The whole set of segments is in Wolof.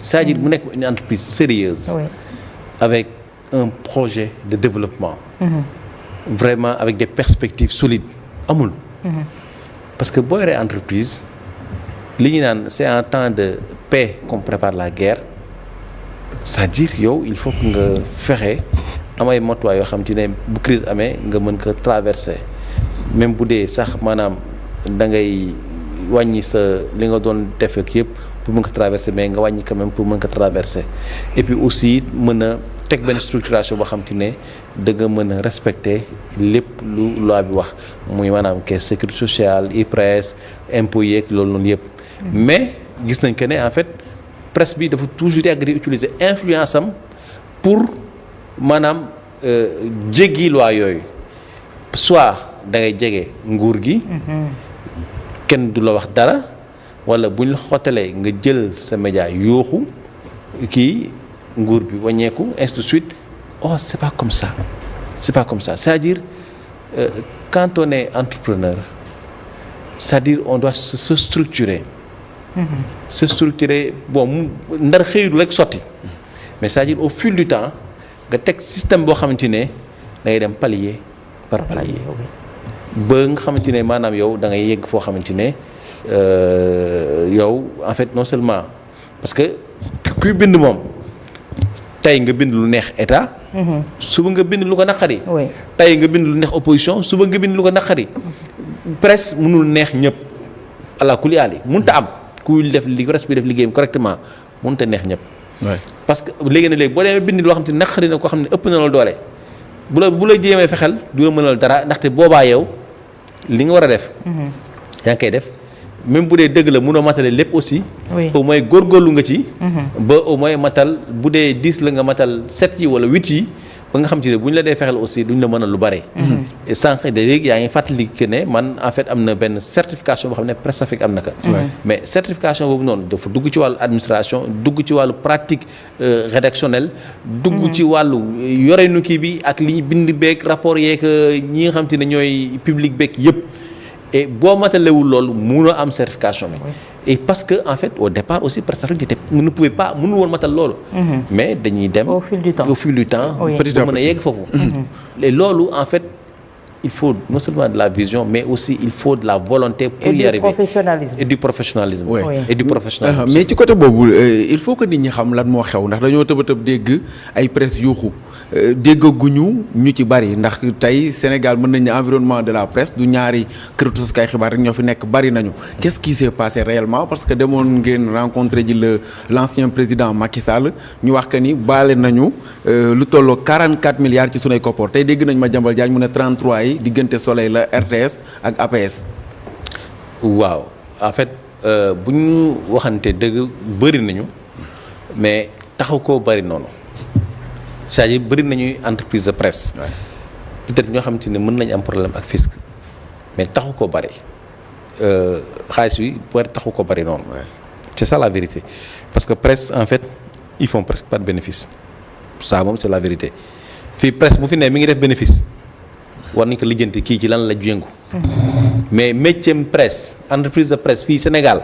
c'est-à-dire mu nekk une entreprise sérieuse avec un projet de développement vraiment avec des perspectives solides amul parce que boo yoree entreprise li ñu naan c'est en temps de paix qu'on prépare la guerre c'est-à-dire yow il faut que nga fexe am ay motuwaay yoo xam te ne bu crise amee nga mën ko traverser même bu dee sax maanaam da ngay wàññi sa li nga doon def ak yëpp pour mën ko traverser mais nga wàññi quand même pour mën ko traverser et puis aussi mën a teg benn structuration boo xam te ne da nga mën a respecter lépp lu loi bi wax muy maanaam caisse sécurité sociale IPRES impôts yeeg loolu noonu yëpp mais gis nañ que ne en fait presse bi dafa toujours yàgg di utiliser influence am pour maanaam jéggi loi yooyu soit da ngay jege nguur gi kenn du la wax dara wala bu ñu la xottalee nga jël sa média yooxu kii nguur bi wàññeeku ainsi de suite oh c'est pas comme ça c'est-à-dire quand on est entrepreneur c'est-à-dire on doit se structurer se structurer bon mu ndar xëyul rek sotti mais c'est-à-dire au fil du temps nga teg système boo xamante ne da ngay dem palier par palier ba nga xamante ne maanaam yow da ngay yegg foo xamante ne yow en fait non seulement parce que kuy bind moom tey nga bind lu neex état suba nga bind lu ko naqari tey nga bind lu neex opposition suba nga bind lu ko naqari presse mënul neex ñëpp ala kulli aali mënta am kuy def li presse bi def liggéeyam correctement mënta neex ñëpp parce que léegi na léegi boo demee bind loo xam te naqari na koo xam ne ëpp na la doole bu la jéemee fexel du la mënal dara ndaxte boobaa yow li nga war a def yaa ngi koy def même bu dee dëgg la mënoo matale lépp aussi au moins góorgóorlu nga ci ba au moins matal bu dee 10 la nga matal 7 yi wala 8 yi ba nga xam ci ne bu ñu la dee fexel aussi duñ la mënal lu bare et sànq de léegi yaa ngi fàttali que ne man en fait am na benn certification boo xam ne Presse Afrique am na ko mais certification boobu noonu dafa dugg ci wàllu administration dugg ci wàllu pratique rédactionnelle dugg ci wàllu yorenu kii bi ak li ñu bind beeg rapport yeeg ñi nga xam te ne ñooy public beeg yëpp et boo matalewul loolu mënoo am certification bi et parce que en fait au départ aussi Presse Afrique ne pouvait pas mënul woon matal loolu mais dañuy dem au fil du temps petit à petit mën a yegg foofu et loolu en fait il faut non seulement de la vision mais aussi il faut de la volonté pour y arriver et du professionnalisme mais ci côté boobu il faut que nit ñi xam lan moo xew ndax dañoo tëb a tëb dégg ay presse yuuxu déggaguñu ñu ci bari ndax tey Sénégal mën nañ ne environnement de la presse du ñaari kër taskay xibaar rek ñoo fi nekk bari nañu qu'est-ce qui s'est passé réellement parce que demoon ngeen rencontré ji l'ancien président Macky Sall ñu wax que ni baale nañu lu tolloo 44 milliards ci sunay koppar tey dégg nañ Madiambal Diagne mu ne 33 yi diggante Soleil la RTS ak APS. waaw en fait bu ñu waxante dëgg bëri nañu mais taxaw koo bëri noonu c'est-à-dire bëri nañuy entreprise de presse peut-être ñoo xamante ne mën nañu am problème ak fisc mais taxu koo bëri xaalis bi bu taxu ko bëri noonu c'est ça la vérité parce que presse en fait ils font presque pas de bénéfice ça moom c'est la vérité fii presse bu fi ne mi ngi def bénéfice war nañ ko lijjanti kii ci lan la yëngu mais métier presse entreprise de presse fii Sénégal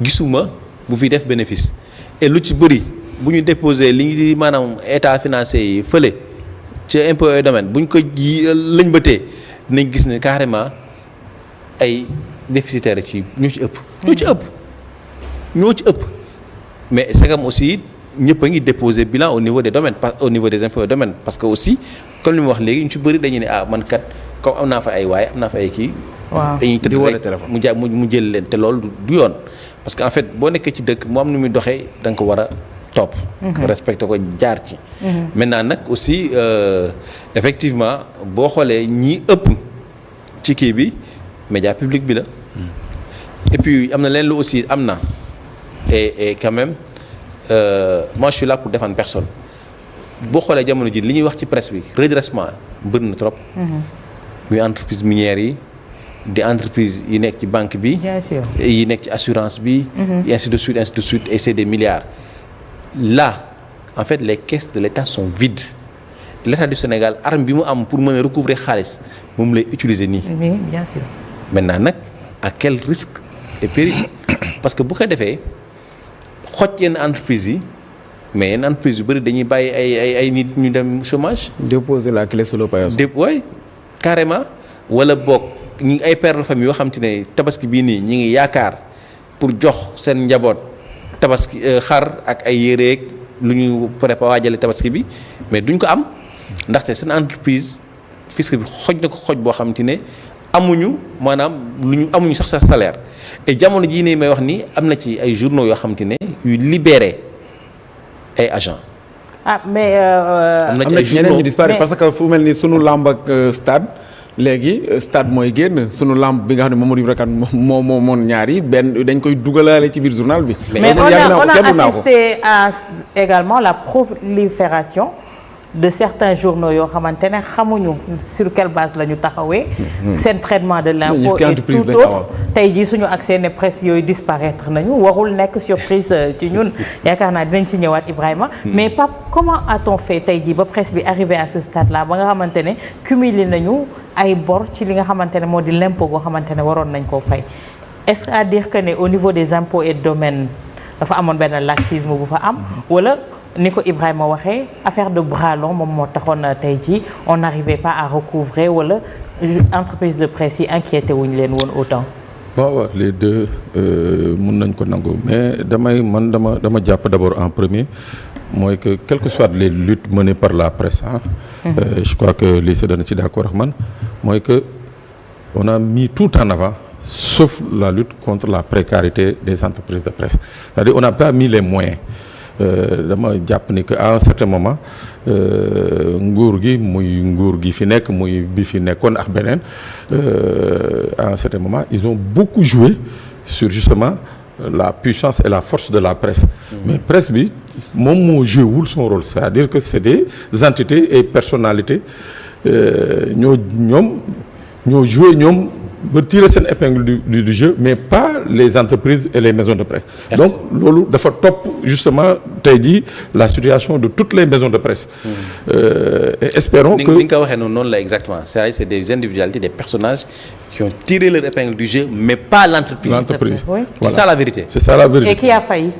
gisuma bu fi def bénéfice et lu ci bëri bu ñu déposé li ngi maanaam état financier yi fële ci impôt et domaine bu ñu ko lëñbatee dinañ gis ne carrément ay déficitaires ci ñoo ci ëpp mais segam aussi ñëpp a ngi déposer bilan au niveau des domaines au niveau des impôts et domaines parce que aussi comme li ma wax léegi ñu ci bëri dañu ne man kat comme am naa fa ay waaye am naa fa ay kii. dañuy tëdd rek mu jël leen te loolu du yoon parce que en fait boo nekkee ci dëkk mu am nu muy doxee da nga ko war a topp. respecté ko jaar ci. maintenant nag aussi effectivement boo xoolee ñi ëpp ci kii bi média public bi la. et puis am na leen lu aussi am na et quand même. Moi je suis là pour défendre personne boo xoolee jamono ji li ñuy wax ci presse bi redressement bëri na trop. muy entreprise minière yi di entreprise yi nekk ci banque bi. bien sûr yi nekk ci assurance bi. et ainsi de suite et c'est des milliards. Là en fait les caisses de l'État sont vides l'État du Sénégal arme bi mu am pour mën a recouvrer xaalis moom lay utiliser nii. oui bien sûr. maintenant nag à quel risque et péril parce que bu ko defee. xoj yenn entreprise yi mais yenn entreprise yu bëri dañuy bàyyi ay nit ñu dem chômage. déposer la clé sous le paillasson. waay carrément wala boog ñi ay pères de famille yoo xam te ne tabaski bii nii ñi ngi yaakaar pour jox seen njaboot tabaski xar ak ay yéreeg lu ñu préparé waajale tabaski bi mais duñ ko am ndaxte seen entreprise fisc bi xoj na ko xoj boo xam te ne amuñu maanaam amuñu sax sa salaire et jamono jii nii may wax ni am na ci ay journaux yoo xam te ne yuy libéré ay agents. mais am na ñeneen ñu disparaître parce que fu mel ni sunu làmb ak stade léegi stade mooy génn sunu làmb bi nga xam ne Mamadou Ibra Kane moo ñaari benn dañ koy dugalaale ci biir journal bi. mais on a assisté à également la prolifération de certains journaux yoo xamante ne xamuñu sur quelle base la ñu taxawee. seen traitement de l'info et tout autre tey jii suñu accès ne presse yooyu disparaître nañu warul nekk surprise ci ñun yaakaar naa dinañ ci ñëwaat Ibrahima. mais Pape comment a-t-on fait tey jii ba presse bi arrivé à ce stade là ba nga xamante ne cumulé nañu ay bor ci li nga xamante ne moo di l'impôt goo xamante ne waroon nañ koo fay est-ce à dire que ne au niveau des impôts et domaines dafa amoon benn laxisme bu fa am wala. ni ko Ibrahima waxee affaire de bras long moom moo taxoon tey jii on n'arrivait pas à recouvrer wala entreprise de presse yi inquiété wuñu leen woon autant. waaw les deux mun nañ ko nangu mais dama jàpp d'abord en premier mooy que quelles que soient les luttes menées par la presse je crois que lii dana ci d'accord ak man mooy que on a mis tout en avant sauf la lutte contre la précarité des entreprises de presse c'est-à-dire on n'a pas mis les moyens. dama jàpp ni que à un certain moment nguur gi fi nekk muy bi fi nekkoon ak beneen à un certain moment ils ont beaucoup joué sur justement la puissance et la force de la presse. Mais presse bi moom moo joué wul son rôle c'est-à-dire que c'est des entités et personnalités ñoo joué ñoom. ba tirer seen épingle du jeu mais pas les entreprises et les maisons de presse. Merci. Donc loolu dafa topp justement tey jii la situation de toutes les maisons de presse. Et espérons que ni nga ko waxee noonu la exactement c'est des individualités des personnages qui ont tiré leur épingle du jeu mais pas l'entreprise. Oui. Voilà. C'est ça la vérité. C'est ça la vérité. Et qui a failli.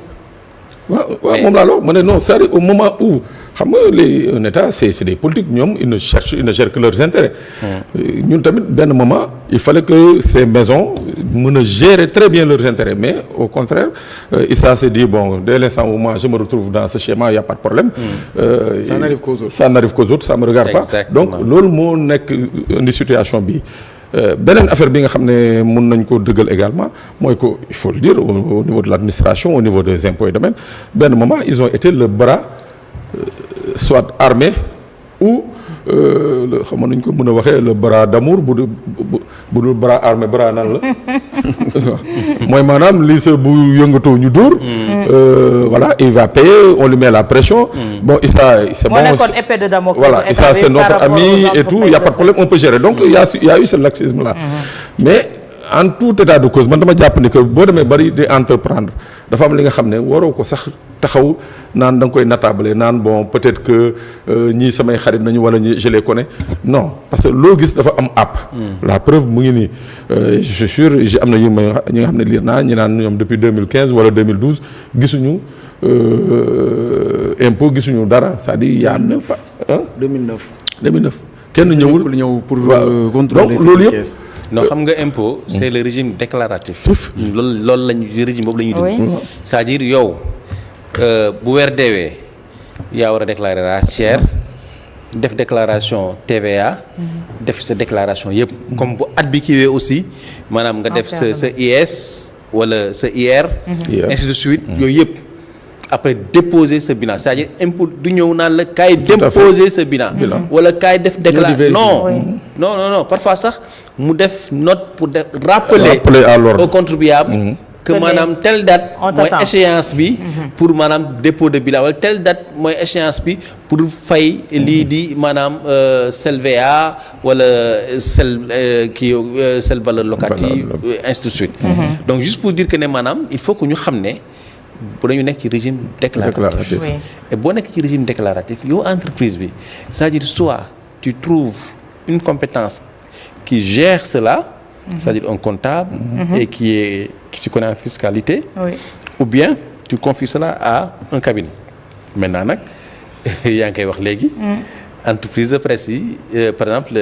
waaw moom laa la ma ne non c'est-à-dire au moment où xam nga un état c'est des politiques ñoom ils ne gèrent que leurs intérêts. ñun tamit benn moment il fallait que ces maisons mën a gérer très bien leurs intérêts mais au contraire Issa s'est dit bon dès l'instant où moi je me retrouve dans ce schéma il y a pas de problème. Ça n'arrive qu'aux autres ça me regarde pas. Donc loolu moo nekk indi situation bi. beneen affaire bi nga xam ne mën nañ ko dëggal également mooy que il faut le dire au niveau de l'administration au niveau des impôts et domaines benn moment ils ont été le bras soit armé ou xam nañ ko mën a waxee le bras d'amour bu dul bras armé bras nan la mooy maanaam lii sa bu yëngatoo ñu dóor. Voilà il va payer on lui met la pression. Bon Issa c'est bon épée de Damoclès. Voilà Issa c'est notre ami et tout il y a pas de problème on peut gérer donc il y a eu ce laxisme là. Mais en tout état de cause man dama jàpp ni que boo demee bari di entreprendre dafa am li nga xam ne waroo ko sax taxaw naan da nga koy natable naan bon peut-être que ñii samay xarit nañu wala ñi je les connais non parce que loo gis dafa am app. La preuve mu ngi nii je suis sûr am na ñi nga xam ne lire naa ñi naan ñoom depuis 2015 wala 2012 gisuñu impôt gisuñu dara c'est-à-dire il y a 2009 kenn ñëwul pour contrôler donc loolu yëpp. non xam nga impôt c'est le régime déclaratif. loolu lañu régime boobu la ñuy dund. c'est-à-dire yow bu weer deewee yaa war a déclarer la CHR def déclaration TVA. def sa déclaration yëpp. comme bu at bi kiiwee aussi maanaam nga def sa IS wala sa IR. ainsi de suite yooyu yëpp. après déposer ce bilan c'est-à-dire impôt du ñëw naan la kaay déposer ce bilan wala kaay def déclaration non parfois sax mu def note pour rappeler au contribuable que maanaam telle date mooy échéance bi pour maanaam dépôt de bilan wala telle date mooy échéance bi pour fay lii di maanaam CELVA wala celle valeur locative ainsi de suite donc juste pour dire que ne maanaam il faut que ñu xam ne bu dañu nekk ci régime déclaratif. Oui. Et boo nekk ci régime déclaratif yow entreprise bi c'est-à-dire soit tu trouves une compétence qui gère cela c'est-à-dire un comptable et qui s'y connaît en fiscalité ou bien tu confies cela à un cabinet maintenant nag yaa ngi koy wax léegi. entreprise de presse yi par exemple.